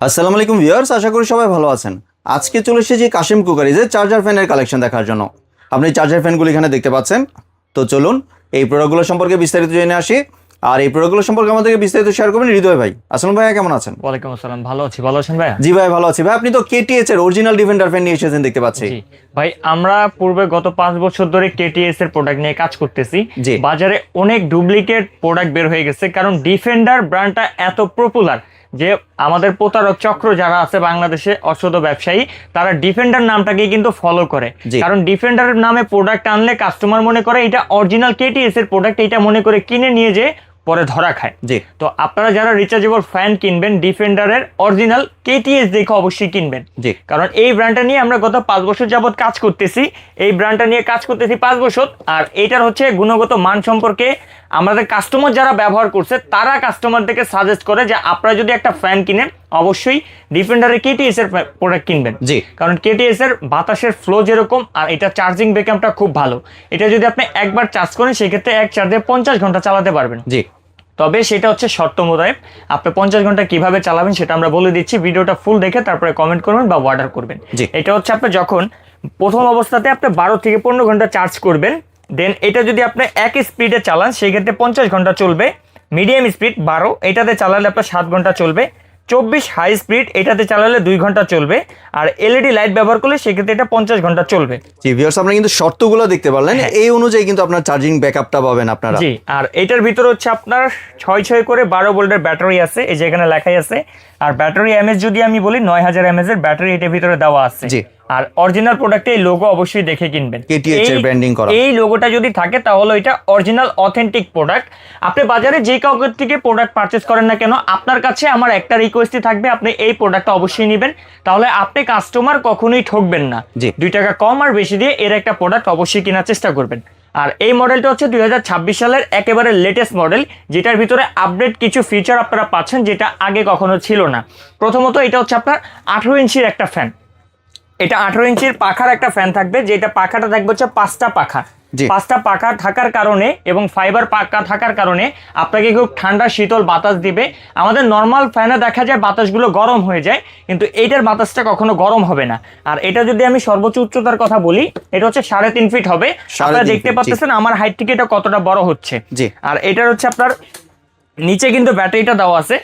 আসসালামু আলাইকুম ভিউয়ার্স, আশা করি সবাই ভালো আছেন। আজকে চলে এসেছি কাশিম কুকারিজের চার্জার ফ্যানের কালেকশন দেখার জন্য। আপনি চার্জার ফ্যানগুলো এখানে দেখতে পাচ্ছেন। তো চলুন এই প্রোডাক্টগুলো সম্পর্কে বিস্তারিত জেনে আসি। আর এই প্রোডাক্টগুলো সম্পর্কে আমাদেরকে বিস্তারিত শেয়ার করবেন হৃদয় ভাই। আসসালামু ভাইয়া, কেমন আছেন? ওয়ালাইকুম আসসালাম, ভালো আছি। ভালো আছেন ভাইয়া? জি ভাই, ভালো আছি ভাই। আপনি তো কেটিএস এর অরিজিনাল ডিফেন্ডার ফ্যান নিয়ে এসেছেন দেখতে পাচ্ছি। জি ভাই, আমরা পূর্বে গত 5 বছর ধরে কেটিএস এর প্রোডাক্ট নিয়ে কাজ করতেছি। জি। বাজারে অনেক ডুপ্লিকেট প্রোডাক্ট বের হয়ে গেছে, কারণ ডিফেন্ডার ব্র্যান্ডটা এত পপুলার যে আমাদের প্রতারক চক্র যারা আছে বাংলাদেশে, অসৎ ব্যবসায়ী, তারা ডিফেন্ডার নামটাকে কিন্তু ফলো করে। কারণ ডিফেন্ডার নামে প্রোডাক্ট আনলে কাস্টমার মনে করে এটা অরিজিনাল কেটিএস এর প্রোডাক্ট, এটা মনে করে কিনে নিয়ে যে পরে ধরা খায়। তো আপনারা যারা রিচার্জেবল ফ্যান কিনবেন, ডিফেন্ডারের অরিজিনাল কেটিএস দেখে অবশ্যই কিনবেন। কারণ এই ব্র্যান্ডটা নিয়ে আমরা গত 5 বছর যাবত কাজ করতেছি। এই ব্র্যান্ডটা নিয়ে কাজ করতেছি 5 বছর। আর এইটার হচ্ছে গুণগত মান সম্পর্কে আমাদের কাস্টমার যারা ব্যবহার করছে তারা কাস্টমারদেরকে সাজেস্ট করে যে আপনারা যদি একটা ফ্যান কিনেন অবশ্যই ডিফেন্ডারের কেটিএস এর প্রোডাক্ট কিনবেন। কারণ কেটিএস এর বাতাসের ফ্লো যেরকম, আর এটা চার্জিং ব্যাকআপটা খুব ভালো। এটা যদি আপনি একবার চার্জ করেন সেক্ষেত্রে এক চার্জে 50 ঘন্টা চালাতে পারবেন। তবে সেটা হচ্ছে শর্ত মোতাবেক। আপনি 50 ঘন্টা কিভাবে চালাবেন সেটা আমরা বলে দিচ্ছি। ভিডিওটা ফুল দেখে তারপরে কমেন্ট করবেন বা অর্ডার করবেন। এটা হচ্ছে আপনি যখন প্রথম অবস্থাতে আপনি 12 থেকে 15 ঘন্টা চার্জ করবেন, দেন এটা যদি আপনি এক স্পিডে চালান সেক্ষেত্রে 50 ঘন্টা চলবে। মিডিয়াম স্পিড 12, এটাতে চালালে আপনার 7 ঘন্টা চলবে। 24 হাই স্পিড, এটাতে চালালে 2 ঘন্টা চলবে। আর এলইডি লাইট ব্যবহার করলে সেক্ষেত্রে এটা 50 ঘন্টা চলবে। জি ভিউয়ার্স, আপনারা কিন্তু শর্তগুলো দেখতে পারলেন। এই অনুযায়ী কিন্তু আপনার চার্জিং ব্যাকআপটা পাবেন আপনারা। জি, আর এটার ভিতরে হচ্ছে আপনার 6 করে 12 ভোল্টের ব্যাটারি আছে, এই যে এখানে লেখাই আছে। আর ব্যাটারি এমএস যদি আমি বলি 9000 এমএস এর ব্যাটারি এটার ভিতরে দেওয়া আছে। আর অরিজিনাল প্রোডাক্টে এই লোগো অবশ্যই দেখে কিনবেন। কেটিএস এর ব্র্যান্ডিং করা এই লোগোটা যদি থাকে তাহলে এটা অরিজিনাল অথেন্টিক প্রোডাক্ট। আপনি বাজারে যে কাউকে থেকে প্রোডাক্ট পারচেজ করেন না কেন, আপনার কাছে আমার একটা রিকোয়েস্টই থাকবে, আপনি এই প্রোডাক্টটা অবশ্যই নেবেন। তাহলে আপনি কাস্টমার কখনোই ঠকবেন না। 2 টাকা কম আর বেশি দিয়ে এর একটা প্রোডাক্ট অবশ্যই কেনার চেষ্টা করবেন। আর এই মডেলটা হচ্ছে 2026 সালের একেবারে লেটেস্ট মডেল, যেটার ভিতরে আপডেট কিছু ফিচার আপনারা পাচ্ছেন যেটা আগে কখনো ছিল না। প্রথমত এটা হচ্ছে আপনার 18 ইঞ্চির একটা ফ্যান। এটা 18 ইঞ্চির পাখার একটা ফ্যান থাকবে, যেটা পাখাটা থাকবে হচ্ছে 5টা পাখা। 5টা পাখা থাকার কারণে এবং ফাইবার পাখা থাকার কারণে আপনাকে খুব ঠান্ডা শীতল বাতাস দিবে। আমাদের নর্মাল ফ্যানে দেখা যায় বাতাসগুলো গরম হয়ে যায়, কিন্তু এইটার বাতাসটা কখনো গরম হবে না। আর এটা যদি আমি সর্বোচ্চ উচ্চতার কথা বলি, এটা হচ্ছে 3.5 ফিট হবে। আপনারা দেখতে পাচ্ছেন আমার হাইট থেকে এটা কতটা বড় হচ্ছে। আর এটার হচ্ছে আপনার নিচে কিন্তু ব্যাটারিটা দেওয়া আছে।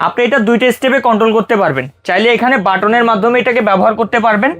আপনি এটা 2টা স্টেপে কন্ট্রোল করতে পারবেন। চাইলে এখানে বাটনের মাধ্যমে এটাকে ব্যবহার করতে পারবেন।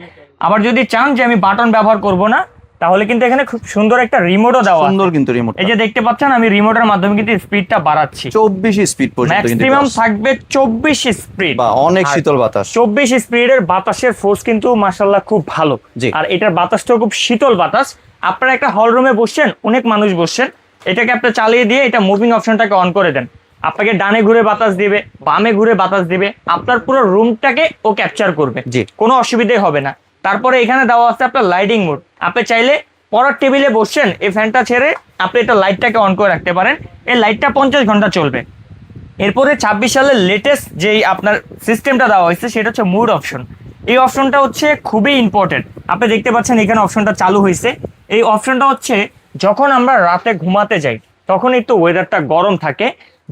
আবার যদি চান যে আমি বাটন ব্যবহার করব না, তাহলে কিন্তু এখানে খুব সুন্দর একটা রিমোটও দেওয়া আছে। সুন্দর কিন্তু রিমোট, এই যে দেখতে পাচ্ছেন আমি রিমোটের মাধ্যমে কিন্তু স্পিডটা বাড়াচ্ছি। 24 স্পিড পর্যন্ত কিন্তু ম্যাক্সিমাম থাকবে 24 স্পিড। বা অনেক শীতল বাতাস। 24 স্পিডের বাতাসের ফোর্স কিন্তু মাশাআল্লাহ খুব ভালো। আর এটার বাতাসটাও খুব শীতল বাতাস। আপনারা একটা হল রুমে বসছেন, অনেক মানুষ বসছেন, এটাকে আপনি চালিয়ে দিয়ে এটা মুভিং অপশনটাকে অন করে দেন। আপনাকে ডানে ঘুরে বাতাস দিবে, বামে ঘুরে বাতাস দিবে, আপনার পুরো রুমটাকে ও ক্যাপচার করবে, কোনো অসুবিধাই হবে না। তারপরে এখানে দেওয়া আছে আপনার লাইটিং মোড। আপনি চাইলে পড়ার টেবিলে বসছেন, এই ফ্যানটা ছেড়ে আপনি এটা লাইটটাকে অন করে রাখতে পারেন। এই লাইটটা 50 ঘন্টা চলবে। এরপরে 26 সালের লেটেস্ট যেই আপনার সিস্টেমটা দেওয়া হয়েছে সেটা হচ্ছে মুড অপশন। এই অপশনটা হচ্ছে খুবই ইম্পর্টেন্ট। আপনি দেখতে পাচ্ছেন এখানে অপশনটা চালু হয়েছে। এই অপশনটা হচ্ছে যখন আমরা রাতে ঘুমাতে যাই তখন একটু ওয়েদারটা গরম থাকে,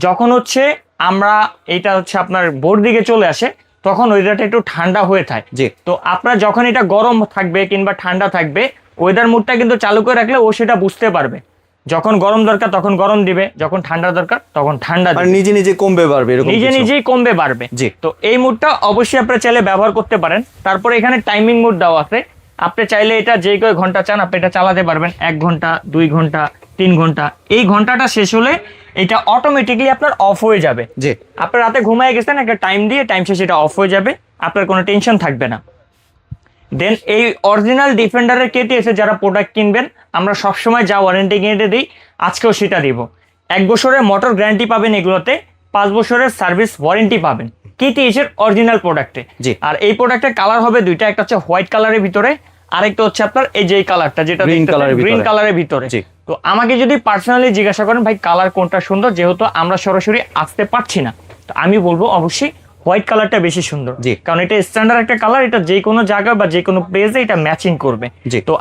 যখন হচ্ছে আমরা এটা হচ্ছে আপনার ভোর দিকে চলে আসে তখন ওয়েদারটা একটু ঠান্ডা হয়ে থাকে। তো আপনার যখন এটা গরম থাকবে কিংবা ঠান্ডা থাকবে, ওয়েদার মুডটা কিন্তু চালু করে রাখলে ও সেটা বুঝতে পারবে। যখন গরম দরকার তখন গরম দিবে, যখন ঠান্ডা দরকার তখন ঠান্ডা দিবে, নিজে নিজে কমবে বাড়বে, নিজেই কমবে বাড়বে। তো এই মুডটা অবশ্যই আপনারা চাইলে ব্যবহার করতে পারেন। তারপরে এখানে টাইমিং মুড দেওয়া আছে। আপনি চাইলে এটা যে কয় ঘন্টা চান আপনি এটা চালাতে পারবেন, 1 ঘন্টা, 2 ঘন্টা, 3 ঘন্টা। এই ঘন্টাটা শেষ হলে এটা অটোমেটিকলি আপনার অফ হয়ে যাবে। আপনি রাতে ঘুমায় গেছেন, একটা টাইম দিয়ে টাইম শেষে এটা অফ হয়ে যাবে, আপনার কোনো টেনশন থাকবে না। দেন এই অরিজিনাল ডিফেন্ডারের কেটিএস যারা প্রোডাক্ট কিনবেন, আমরা সবসময় যা ওয়ারেন্টি গ্যারান্টি দিই আজকেও সেটা দিব। 1 বছরের মোটর গ্যারান্টি পাবেন এগুলোতে, 5 বছরের সার্ভিস ওয়ারেন্টি পাবেন কেটিএস এর অরিজিনাল প্রোডাক্টে। আর এই প্রোডাক্টের কালার হবে 2টা, একটা হচ্ছে হোয়াইট কালারের ভিতরে, আরেকটা হচ্ছে আপনার এই যে কালারটা যেটা গ্রিন কালারের ভিতরে। তো আমাকে যদি পার্সোনালি জিজ্ঞাসা করেন ভাই কালার কোনটা সুন্দর, যেহেতু আমরা সরাসরি আসতে পারছি না, তো আমি বলবো অবশ্যই হোয়াইট কালারটা বেশি সুন্দর। কারণ এটা স্ট্যান্ডার্ড একটা কালার, এটা যে কোনো জায়গায় বা যে কোনো প্লেসে এটা ম্যাচিং করবে। তো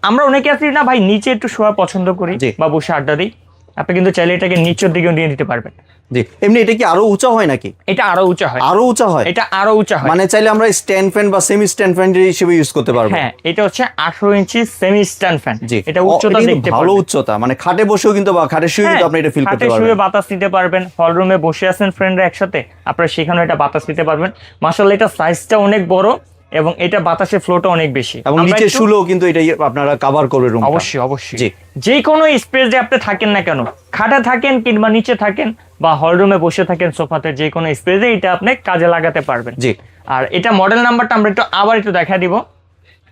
আমরা অনেকে আছি না ভাই নিচে একটু শোয়া পছন্দ করি বা বসে আড্ডা দিই, আপনি কিন্তু চাইলে এটাকে নিচের দিকেও নিয়ে নিতে পারবেন। জি, এমনি এটা কি আরো উঁচা হয় নাকি? এটা আরো উঁচা হয়। আরো উঁচা হয়? এটা আরো উঁচা হয়, মানে চাইলে আমরা স্ট্যান্ড ফ্যান বা সেমি স্ট্যান্ড ফ্যান হিসেবে ইউজ করতে পারবো। হ্যাঁ, এটা হচ্ছে 18 ইঞ্চি সেমি স্ট্যান্ড ফ্যান। জি, এটা উচ্চতা কিন্তু দেখতে ভালো পারবেন। উচ্চতা, মানে খাটে বসেও কিন্তু বা খাটে শুয়ে কিন্তু আপনি এটা ফিল করতে খাটে পারবেন। শুয়ে বাতাস নিতে পারবেন, হল রুমে বসে আছেন ফ্রেন্ডরা একসাথে, আপনারা সেখানেও এটা বাতাস নিতে পারবেন। মাশাআল্লাহ, এটা সাইজটা অনেক বড় এবং এটা বাতাসের ফ্লোটা অনেক বেশি, এবং নিচে শুলেও কিন্তু এটা আপনারা কভার করবে রুমটা। অবশ্যই অবশ্যই। জি, যে কোনো স্পেসে আপনি থাকেন না কেন, খাটে থাকেন কিংবা নিচে থাকেন বা হল রুমে বসে থাকেন সোফাতে, যে কোনো স্পেসে এটা আপনি কাজে লাগাতে পারবেন। জি। আর এটা মডেল নাম্বারটা আমরা আবার একটু দেখা দিব।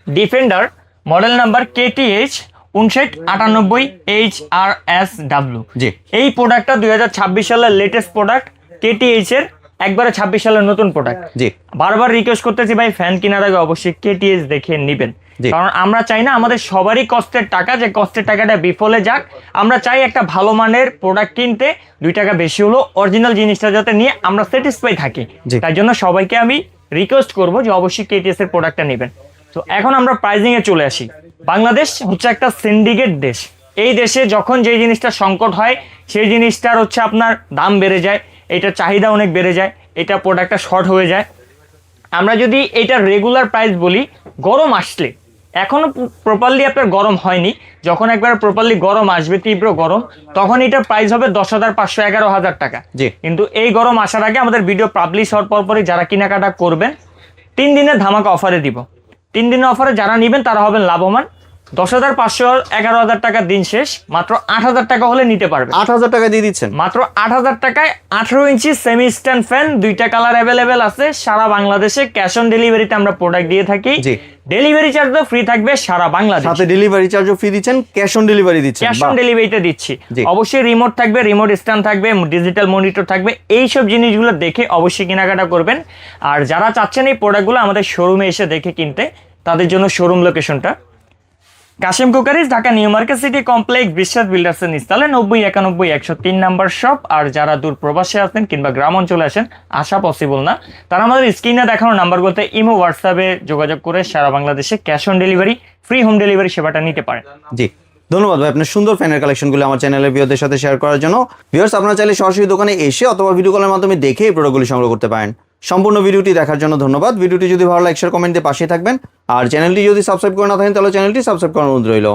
Defender model number KTH 5998HRSW। জি। এই প্রোডাক্টটা 2026 সালের লেটেস্ট প্রোডাক্ট, KTH এর একবারে 26 সালের নতুন প্রোডাক্ট। জি। বারবার রিকোয়েস্ট করতেছি ভাই, ফ্যান কেনার আগে অবশ্যই KTH দেখে নেবেন, জি। কারণ আমরা চাই না আমাদের সবারই কষ্টের টাকা, যে কষ্টের টাকাটা বিফলে যাক। আমরা চাই একটা ভালো মানের প্রোডাক্ট কিনতে, 2 টাকা বেশি হলো অরিজিনাল জিনিসটা যাতে নিয়ে আমরা স্যাটিসফাই থাকি। জি। তাই জন্য সবাইকে আমি রিকোয়েস্ট করব যে অবশ্যই KTH এর প্রোডাক্টটা নেবেন। তো এখন আমরা প্রাইজিং এ চলে আসি। বাংলাদেশ হচ্ছে একটা সিন্ডিকেট দেশ। এই দেশে যখন যে জিনিসটা সংকট হয়, সেই জিনিসটার হচ্ছে আপনার দাম বেড়ে যায়, এটার চাহিদা অনেক বেড়ে যায়, এটা প্রোডাক্টটা শর্ট হয়ে যায়। আমরা যদি এটার রেগুলার প্রাইস বলি, গরম আসলে, এখনো প্রপারলি আপনার গরম হয়নি, যখন একবার প্রপারলি গরম আসবে, তীব্র গরম, তখন এটার প্রাইস হবে 10,500 11,000 টাকা। জি। কিন্তু এই গরম আসার আগে আমাদের ভিডিও পাবলিশ হওয়ার পরপরই যারা কেনাকাটা করবেন, 3 দিনের ধামাকা অফারে দিব। 3 দিনের অফারে যারা নেবেন তারা হবেন লাভবান। 10,500 11,000 টাকার দিন শেষ, মাত্র 8,000 টাকা হলে নিতে পারবে। 8,000 টাকা দিয়ে দিচ্ছেন? মাত্র 8,000 টাকায় 18 ইঞ্চি সেমি স্ট্যান্ড ফ্যান, 2টা কালার অ্যাভেলেবেল আছে। সারা বাংলাদেশে ক্যাশ অন ডেলিভারিতে আমরা প্রোডাক্ট দিয়ে থাকি। জি। ডেলিভারি চার্জও ফ্রি থাকবে সারা বাংলাদেশ। সাথে ডেলিভারি চার্জও ফ্রি দিচ্ছেন, ক্যাশ অন ডেলিভারি দিচ্ছেন? ক্যাশ অন ডেলিভারিতে দিচ্ছি। জি। অবশ্যই রিমোট থাকবে, রিমোট স্ট্যান্ড থাকবে, ডিজিটাল মনিটর থাকবে। এইসব জিনিসগুলো দেখে অবশ্যই কেনাকাটা করবেন। আর যারা চাচ্ছেন এই প্রোডাক্টগুলো আমাদের শোরুমে এসে দেখে কিনতে, তাদের জন্য শোরুম লোকেশনটা Kashem cookeries, Dhaka new market city complex, বিশ্বাস বিল্ডার্সের নিচতলায় 9091 নাম্বার শপ। আর যারা দূর প্রবাসে আছেন কিংবা গ্রাম অঞ্চলে আসেন, আসা পসিবল না, তারা আমাদের স্ক্রিনে দেখানো নাম্বারগুলোতে ইমো হোয়াটসঅ্যাপে যোগাযোগ করে সারা বাংলাদেশে cash on delivery, free home delivery সেবাটা নিতে পারেন। জি, ধন্যবাদ ভাই আপনার সুন্দর ফ্যানের কালেকশনগুলো আমার চ্যানেলের ভিউয়ারদের সাথে শেয়ার করার জন্য। ভিউয়ার্স, আপনারা চাইলে সরাসরি দোকানে এসে অথবা ভিডিও কলের মাধ্যমে দেখে এই প্রোডাক্টগুলি সংগ্রহ করতে পারেন। সম্পূর্ণ ভিডিওটি দেখার জন্য ধন্যবাদ। ভিডিওটি যদি ভালো লাগে শেয়ার কমেন্টে পাশে থাকবেন। আর চ্যানেলটি যদি সাবস্ক্রাইব করে না থাকেন তাহলে চ্যানেলটি সাবস্ক্রাইব করার অনুরোধ রইল।